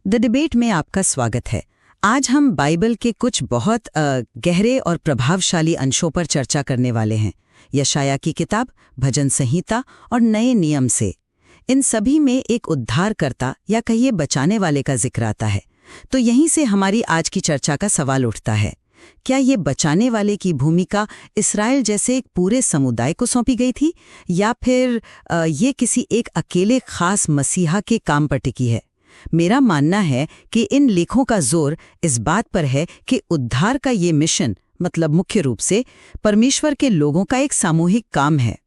The debate में आपका स्वागत है। आज हम बाइबल के कुछ बहुत गहरे और प्रभावशाली अंशों पर चर्चा करने वाले हैं। यशाया की किताब, भजन संहिता और नए नियम से इन सभी में एक उद्धारकर्ता या कहिए बचाने वाले का जिक्र आता है। तो यहीं से हमारी आज की चर्चा का सवाल उठता है, क्या ये बचाने वाले की भूमिका इस्राएल जैसे एक पूरे समुदाय को सौंपी गई थी, या फिर ये किसी एक अकेले खास मसीहा के काम पर टिकी है? मेरा मानना है कि इन लेखों का जोर इस बात पर है कि उद्धार का ये मिशन मतलब मुख्य रूप से परमेश्वर के लोगों का एक सामूहिक काम है।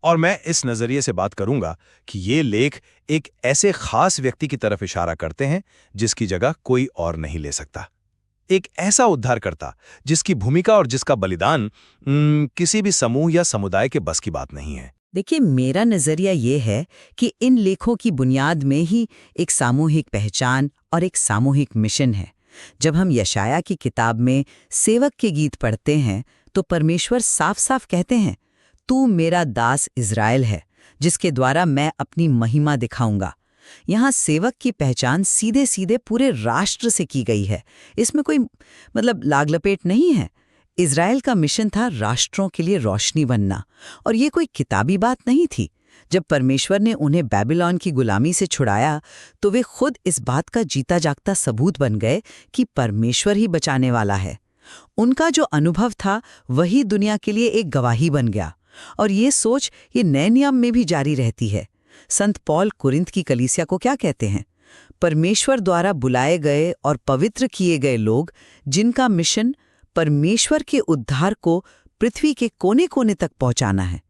और मैं इस नजरिए से बात करूंगा कि ये लेख एक ऐसे खास व्यक्ति की तरफ इशारा करते हैं जिसकी जगह कोई और नहीं ले सकता। एक ऐसा उद्धारकर्ता जिसकी भूमिका और जिसका बलिदान किसी भी समूह या समुदाय के बस की बात नहीं है। देखिए, मेरा नज़रिया ये है कि इन लेखों की बुनियाद में ही एक सामूहिक पहचान और एक सामूहिक मिशन है। जब हम यशाया की किताब में सेवक के गीत पढ़ते हैं तो परमेश्वर साफ साफ कहते हैं, तू मेरा दास इज़राइल है जिसके द्वारा मैं अपनी महिमा दिखाऊंगा। यहाँ सेवक की पहचान सीधे सीधे पूरे राष्ट्र से की गई है। इसमें कोई लाग लपेट नहीं है। इज़राइल का मिशन था राष्ट्रों के लिए रोशनी बनना, और ये कोई किताबी बात नहीं थी। जब परमेश्वर ने उन्हें बेबीलोन की गुलामी से छुड़ाया तो वे खुद इस बात का जीता जागता सबूत बन गए कि परमेश्वर ही बचाने वाला है। उनका जो अनुभव था वही दुनिया के लिए एक गवाही बन गया, और ये सोच ये नए नियम में भी जारी रहती है। संत पौल कुरिन्थ की कलीसिया को क्या कहते हैं? परमेश्वर द्वारा बुलाए गए और पवित्र किए गए लोग, जिनका मिशन परमेश्वर के उद्धार को पृथ्वी के कोने कोने तक पहुंचाना है।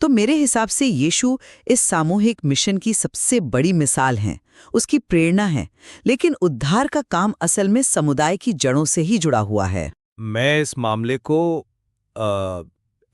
तो मेरे हिसाब से यीशु इस सामूहिक मिशन की सबसे बड़ी मिसाल हैं, उसकी प्रेरणा है। लेकिन उद्धार का काम असल में समुदाय की जड़ों से ही जुड़ा हुआ है। मैं इस मामले को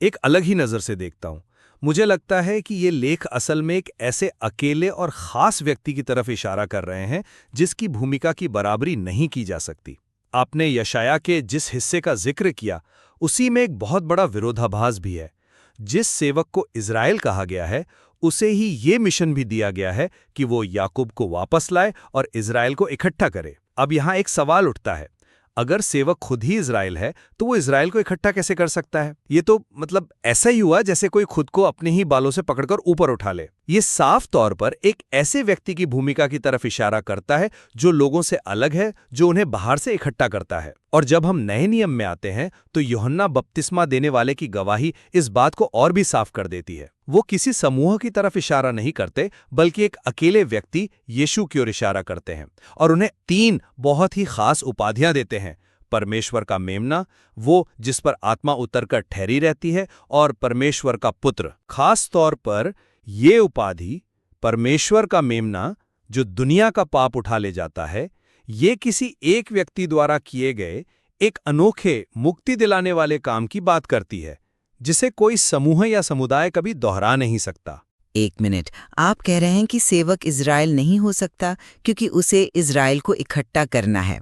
एक अलग ही नज़र से देखता हूँ। मुझे लगता है कि ये लेख असल में एक ऐसे अकेले और ख़ास व्यक्ति की तरफ इशारा कर रहे हैं जिसकी भूमिका की बराबरी नहीं की जा सकती। आपने यशाया के जिस हिस्से का जिक्र किया उसी में एक बहुत बड़ा विरोधाभास भी है। जिस सेवक को इज़राइल कहा गया है उसे ही ये मिशन भी दिया गया है कि वो याकूब को वापस लाए और इज़राइल को इकट्ठा करे। अब यहाँ एक सवाल उठता है, अगर सेवक खुद ही इज़राइल है तो वो इज़राइल को इकट्ठा कैसे कर सकता है? ये तो ऐसा ही हुआ जैसे कोई खुद को अपने ही बालों से पकड़कर ऊपर उठा ले। ये साफ तौर पर एक ऐसे व्यक्ति की भूमिका की तरफ इशारा करता है जो लोगों से अलग है, जो उन्हें बाहर से इकट्ठा करता है। और जब हम नए नियम में आते हैं तो यूहन्ना बपतिस्मा देने वाले की गवाही इस बात को और भी साफ कर देती है। वो किसी समूह की तरफ इशारा नहीं करते, बल्कि एक अकेले व्यक्ति यीशु की ओर इशारा करते हैं और उन्हें 3 बहुत ही खास उपाधियां देते हैं। परमेश्वर का मेमना, वो जिस पर आत्मा उतरकर ठहरी रहती है, और परमेश्वर का पुत्र। खास तौर पर ये उपाधि, परमेश्वर का मेमना जो दुनिया का पाप उठा ले जाता है, ये किसी एक व्यक्ति द्वारा किए गए एक अनोखे मुक्ति दिलाने वाले काम की बात करती है जिसे कोई समूह या समुदाय कभी दोहरा नहीं सकता। एक मिनट, आप कह रहे हैं कि सेवक इज़राइल नहीं हो सकता क्योंकि उसे इज़राइल को इकट्ठा करना है।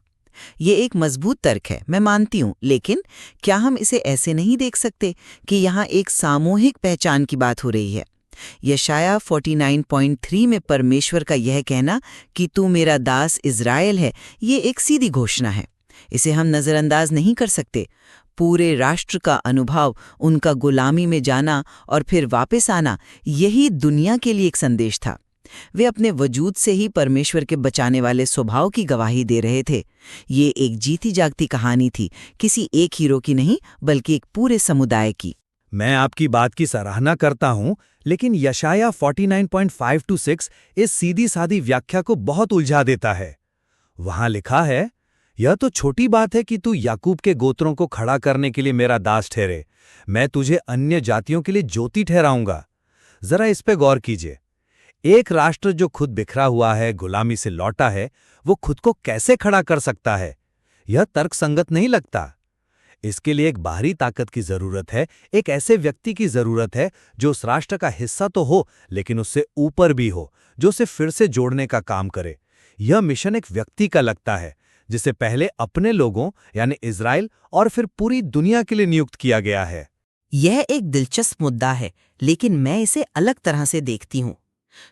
ये एक मजबूत तर्क है, मैं मानती हूँ, लेकिन क्या हम इसे ऐसे नहीं देख सकते कि यहाँ एक सामूहिक पहचान की बात हो रही है? यशाया 49.3 में परमेश्वर का यह कहना कि तू मेरा दास इज़राइल है, ये एक सीधी घोषणा है। इसे हम नज़रअंदाज नहीं कर सकते। पूरे राष्ट्र का अनुभव, उनका गुलामी में जाना और फिर वापस आना, यही दुनिया के लिए एक संदेश था। वे अपने वजूद से ही परमेश्वर के बचाने वाले स्वभाव की गवाही दे रहे थे। ये एक जीती जागती कहानी थी, किसी एक हीरो की नहीं बल्कि एक पूरे समुदाय की। मैं आपकी बात की सराहना करता हूं, लेकिन यशाया 49.5-6 इस सीधी सादी व्याख्या को बहुत उलझा देता है। वहां लिखा है, यह तो छोटी बात है कि तू याकूब के गोत्रों को खड़ा करने के लिए मेरा दास ठहरे, मैं तुझे अन्य जातियों के लिए ज्योति ठहराऊंगा। जरा इस पे गौर कीजिए। एक राष्ट्र जो खुद बिखरा हुआ है, गुलामी से लौटा है, वो खुद को कैसे खड़ा कर सकता है? यह तर्कसंगत नहीं लगता। इसके लिए एक बाहरी ताकत की जरूरत है, एक ऐसे व्यक्ति की जरूरत है जो उस राष्ट्र का हिस्सा तो हो लेकिन उससे ऊपर भी हो, जो उसे फिर से जोड़ने का काम करे। यह मिशन एक व्यक्ति का लगता है जिसे पहले अपने लोगों यानी इज़राइल और फिर पूरी दुनिया के लिए नियुक्त किया गया है। यह एक दिलचस्प मुद्दा है, लेकिन मैं इसे अलग तरह से देखती हूँ।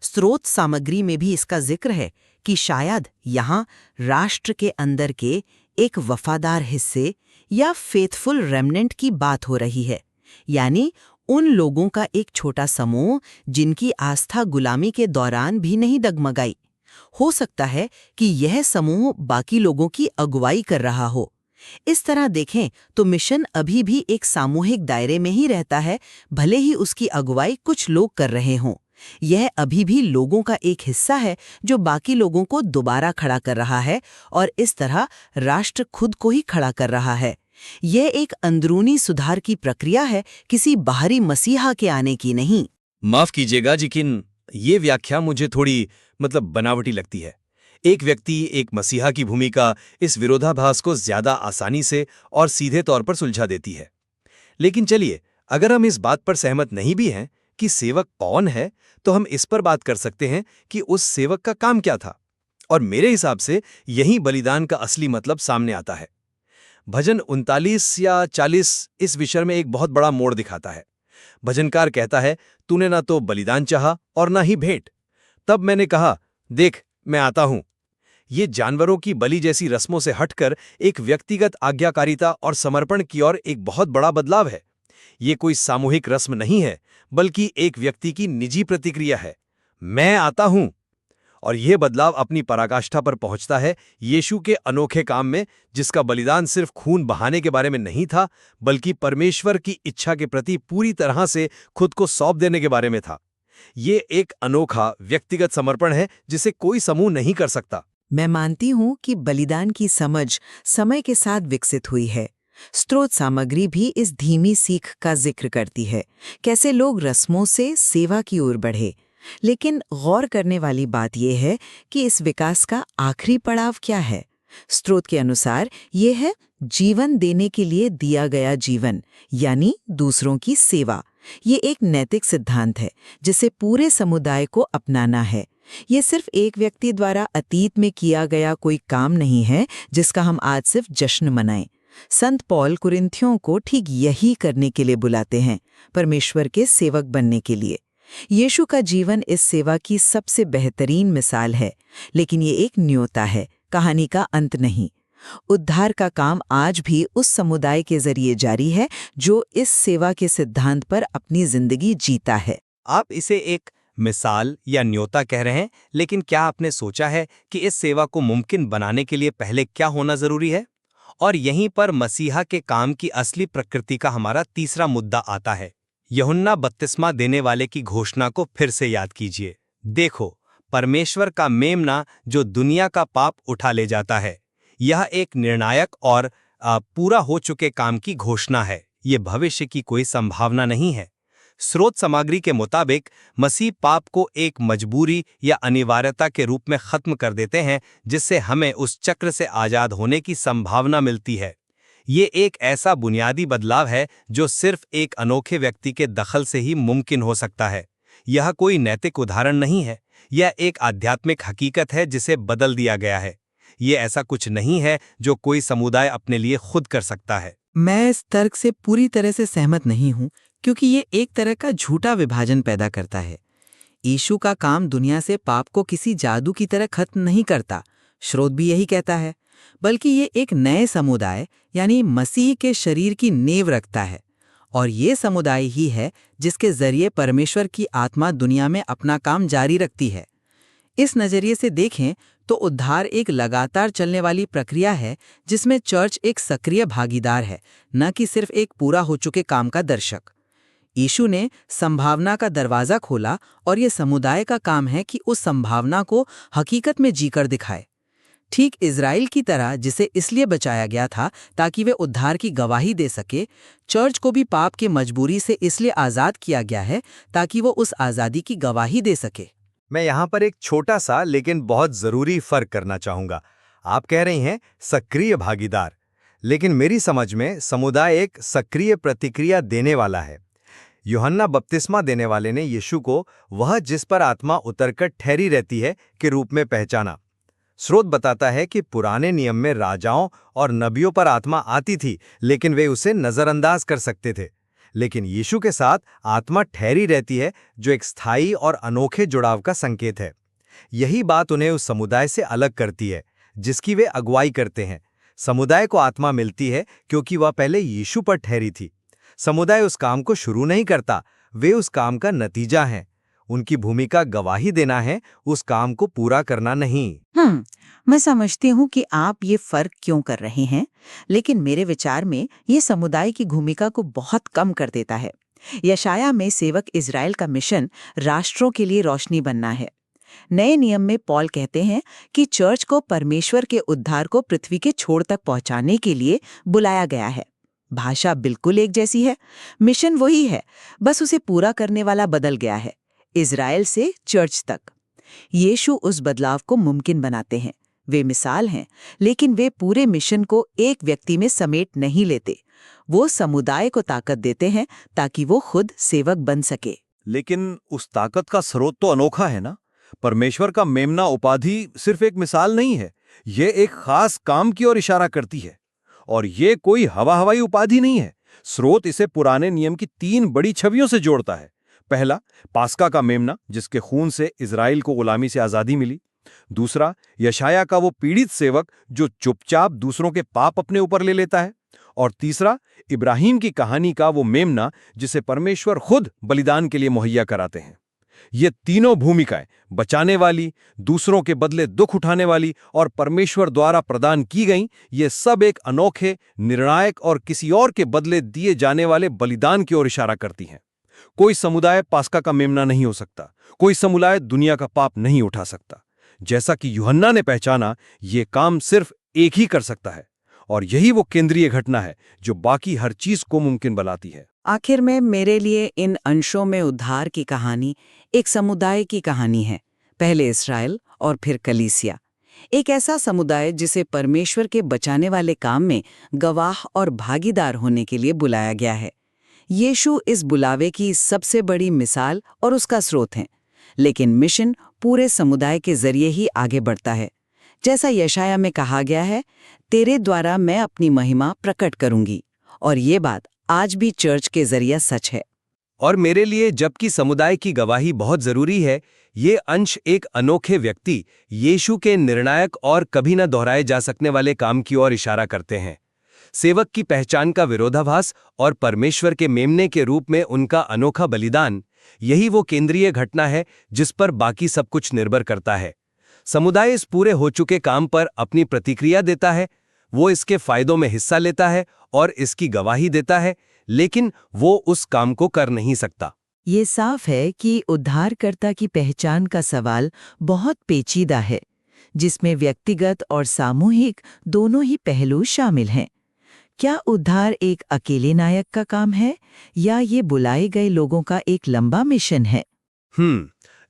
स्रोत सामग्री में भी इसका जिक्र है कि शायद यहाँ राष्ट्र के अंदर के एक वफादार हिस्से या फेथफुल रेमनेंट की बात हो रही है, यानी उन लोगों का एक छोटा समूह जिनकी आस्था गुलामी के दौरान भी नहीं डगमगाई। हो सकता है कि यह समूह बाकी लोगों की अगुवाई कर रहा हो। इस तरह देखें तो मिशन अभी भी एक सामूहिक दायरे में ही रहता है, भले ही उसकी अगुवाई कुछ लोग कर रहे हों। यह अभी भी लोगों का एक हिस्सा है जो बाकी लोगों को दोबारा खड़ा कर रहा है और इस तरह राष्ट्र खुद को ही खड़ा कर रहा है। यह एक अंदरूनी सुधार की प्रक्रिया है, किसी बाहरी मसीहा के आने की नहीं। माफ कीजिएगा, लेकिन ये व्याख्या मुझे थोड़ी बनावटी लगती है। एक व्यक्ति, एक मसीहा की भूमिका इस विरोधाभास को ज्यादा आसानी से और सीधे तौर पर सुलझा देती है। लेकिन चलिए, अगर हम इस बात पर सहमत नहीं भी हैं कि सेवक कौन है, तो हम इस पर बात कर सकते हैं कि उस सेवक का काम क्या था। और मेरे हिसाब से यही बलिदान का असली मतलब सामने आता है। भजन 39 या 40 इस विषय में एक बहुत बड़ा मोड़ दिखाता है। भजनकार कहता है, तूने ना तो बलिदान चाहा और ना ही भेंट। तब मैंने कहा, देख मैं आता हूं। ये जानवरों की बलि जैसी रस्मों से हटकर एक व्यक्तिगत आज्ञाकारिता और समर्पण की ओर एक बहुत बड़ा बदलाव है। ये कोई सामूहिक रस्म नहीं है, बल्कि एक व्यक्ति की निजी प्रतिक्रिया है, मैं आता हूं। और यह बदलाव अपनी पराकाष्ठा पर पहुंचता है यीशु के अनोखे काम में, जिसका बलिदान सिर्फ खून बहाने के बारे में नहीं था, बल्कि परमेश्वर की इच्छा के प्रति पूरी तरह से खुद को सौंप देने के बारे में था। ये एक अनोखा व्यक्तिगत समर्पण है जिसे कोई समूह नहीं कर सकता। मैं मानती हूँ कि बलिदान की समझ समय के साथ विकसित हुई है। स्रोत सामग्री भी इस धीमी सीख का जिक्र करती है, कैसे लोग रस्मों से सेवा की ओर बढ़े। लेकिन गौर करने वाली बात यह है कि इस विकास का आखिरी पड़ाव क्या है। स्रोत के अनुसार ये है जीवन देने के लिए दिया गया जीवन, यानी दूसरों की सेवा। ये एक नैतिक सिद्धांत है जिसे पूरे समुदाय को अपनाना है। ये सिर्फ एक व्यक्ति द्वारा अतीत में किया गया कोई काम नहीं है जिसका हम आज सिर्फ जश्न मनाएं। संत पौल कुरिन्थियों को ठीक यही करने के लिए बुलाते हैं, परमेश्वर के सेवक बनने के लिए। यीशु का जीवन इस सेवा की सबसे बेहतरीन मिसाल है, लेकिन ये एक न्योता है, कहानी का अंत नहीं। उद्धार का काम आज भी उस समुदाय के जरिए जारी है जो इस सेवा के सिद्धांत पर अपनी जिंदगी जीता है। आप इसे एक मिसाल या न्योता कह रहे हैं, लेकिन क्या आपने सोचा है कि इस सेवा को मुमकिन बनाने के लिए पहले क्या होना जरूरी है? और यहीं पर मसीहा के काम की असली प्रकृति का हमारा तीसरा मुद्दा आता है। यूहन्ना बपतिस्मा देने वाले की घोषणा को फिर से याद कीजिए। देखो, परमेश्वर का मेमना जो दुनिया का पाप उठा ले जाता है। यह एक निर्णायक और पूरा हो चुके काम की घोषणा है। ये भविष्य की कोई संभावना नहीं है। स्रोत सामग्री के मुताबिक मसीह पाप को एक मजबूरी या अनिवार्यता के रूप में खत्म कर देते हैं, जिससे हमें उस चक्र से आजाद होने की संभावना मिलती है। ये एक ऐसा बुनियादी बदलाव है जो सिर्फ एक अनोखे व्यक्ति के दखल से ही मुमकिन हो सकता है। यह कोई नैतिक उदाहरण नहीं है, यह एक आध्यात्मिक हकीकत है जिसे बदल दिया गया है। ये ऐसा कुछ नहीं है जो कोई समुदाय अपने लिए खुद कर सकता है। मैं इस तर्क से पूरी तरह से सहमत नहीं हूँ, क्योंकि ये एक तरह का झूठा विभाजन पैदा करता है। यीशु का काम दुनिया से पाप को किसी जादू की तरह खत्म नहीं करता, स्रोत भी यही कहता है, बल्कि ये एक नए समुदाय यानी मसीह के शरीर की नींव रखता है। और ये समुदाय ही है जिसके जरिए परमेश्वर की आत्मा दुनिया में अपना काम जारी रखती है। इस नजरिए से देखें तो उद्धार एक लगातार चलने वाली प्रक्रिया है जिसमें चर्च एक सक्रिय भागीदार है, न कि सिर्फ एक पूरा हो चुके काम का दर्शक। यीशु ने संभावना का दरवाजा खोला और ये समुदाय का काम है कि उस संभावना को हकीकत में जीकर दिखाए। ठीक इज़राइल की तरह, जिसे इसलिए बचाया गया था ताकि वे उद्धार की गवाही दे सके, चर्च को भी पाप की मजबूरी से इसलिए आज़ाद किया गया है ताकि वो उस आज़ादी की गवाही दे सके। मैं यहाँ पर एक छोटा सा लेकिन बहुत जरूरी फर्क करना चाहूंगा। आप कह रही हैं सक्रिय भागीदार, लेकिन मेरी समझ में समुदाय एक सक्रिय प्रतिक्रिया देने वाला है। यूहन्ना बपतिस्मा देने वाले ने यीशु को वह जिस पर आत्मा उतरकर ठहरी रहती है के रूप में पहचाना। स्रोत बताता है कि पुराने नियम में राजाओं और नबियों पर आत्मा आती थी, लेकिन वे उसे नजरअंदाज कर सकते थे। लेकिन यीशु के साथ आत्मा ठहरी रहती है, जो एक स्थायी और अनोखे जुड़ाव का संकेत है। यही बात उन्हें उस समुदाय से अलग करती है जिसकी वे अगुवाई करते हैं। समुदाय को आत्मा मिलती है क्योंकि वह पहले यीशु पर ठहरी थी। समुदाय उस काम को शुरू नहीं करता, वे उस काम का नतीजा हैं। उनकी भूमिका गवाही देना है, उस काम को पूरा करना नहीं। मैं समझती हूँ कि आप ये फर्क क्यों कर रहे हैं, लेकिन मेरे विचार में ये समुदाय की भूमिका को बहुत कम कर देता है। यशाया में सेवक इज़राइल का मिशन राष्ट्रों के लिए रोशनी बनना है। नए नियम में पॉल कहते हैं कि चर्च को परमेश्वर के उद्धार को पृथ्वी के छोर तक पहुंचाने के लिए बुलाया गया है। भाषा बिल्कुल एक जैसी है, मिशन वही है, बस उसे पूरा करने वाला बदल गया है, इज़राइल से चर्च तक। यीशु उस बदलाव को मुमकिन बनाते हैं। वे मिसाल हैं, लेकिन वे पूरे मिशन को एक व्यक्ति में समेट नहीं लेते। वो समुदाय को ताकत देते हैं ताकि वो खुद सेवक बन सके। लेकिन उस ताकत का स्रोत तो अनोखा है ना। परमेश्वर का मेमना उपाधि सिर्फ एक मिसाल नहीं है, ये एक खास काम की ओर इशारा करती है। और ये कोई हवाई उपाधि नहीं है। स्रोत इसे पुराने नियम की 3 बड़ी छवियों से जोड़ता है। पहला, पास्का का मेमना, जिसके खून से इज़राइल को गुलामी से आज़ादी मिली। दूसरा, यशाया का वो पीड़ित सेवक जो चुपचाप दूसरों के पाप अपने ऊपर ले लेता है। और तीसरा, इब्राहिम की कहानी का वो मेमना जिसे परमेश्वर खुद बलिदान के लिए मुहैया कराते हैं। ये तीनों भूमिकाएं, बचाने वाली, दूसरों के बदले दुख उठाने वाली और परमेश्वर द्वारा प्रदान की गईं, ये सब एक अनोखे, निर्णायक और किसी और के बदले दिए जाने वाले बलिदान की ओर इशारा करती हैं। कोई समुदाय पास्का का मेमना नहीं हो सकता, कोई समुदाय दुनिया का पाप नहीं उठा सकता। जैसा कि यूहन्ना ने पहचाना, ये काम सिर्फ एक ही कर सकता है, और यही वो केंद्रीय घटना है जो बाकी हर चीज को मुमकिन बनाती है। आखिर में मेरे लिए इन अंशों में उद्धार की कहानी एक समुदाय की कहानी है। पहले इस्राएल और फिर कलीसिया, एक ऐसा समुदाय जिसे परमेश्वर के बचाने वाले काम में गवाह और भागीदार होने के लिए बुलाया गया है। यीशु इस बुलावे की सबसे बड़ी मिसाल और उसका स्रोत है, लेकिन मिशन पूरे समुदाय के जरिए ही आगे बढ़ता है। जैसा यशाया में कहा गया है, तेरे द्वारा मैं अपनी महिमा प्रकट करूंगी। और ये बात आज भी चर्च के जरिए सच है। और मेरे लिए जबकि समुदाय की गवाही बहुत जरूरी है, ये अंश एक अनोखे व्यक्ति यीशु के निर्णायक और कभी न दोहराए जा सकने वाले काम की ओर इशारा करते हैं। सेवक की पहचान का विरोधाभास और परमेश्वर के मेमने के रूप में उनका अनोखा बलिदान, यही वो केंद्रीय घटना है जिस पर बाकी सब कुछ निर्भर करता है। समुदाय इस पूरे हो चुके काम पर अपनी प्रतिक्रिया देता है, वो इसके फायदों में हिस्सा लेता है और इसकी गवाही देता है, लेकिन वो उस काम को कर नहीं सकता। ये साफ है कि उद्धारकर्ता की पहचान का सवाल बहुत पेचीदा है, जिसमें व्यक्तिगत और सामूहिक दोनों ही पहलू शामिल हैं। क्या उद्धार एक अकेले नायक का काम है या ये बुलाए गए लोगों का एक लंबा मिशन है?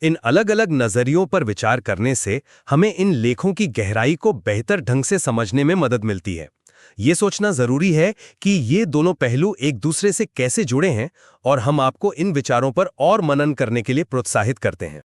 इन अलग-अलग नजरियों पर विचार करने से हमें इन लेखों की गहराई को बेहतर ढंग से समझने में मदद मिलती है। ये सोचना जरूरी है कि ये दोनों पहलू एक दूसरे से कैसे जुड़े हैं, और हम आपको इन विचारों पर और मनन करने के लिए प्रोत्साहित करते हैं।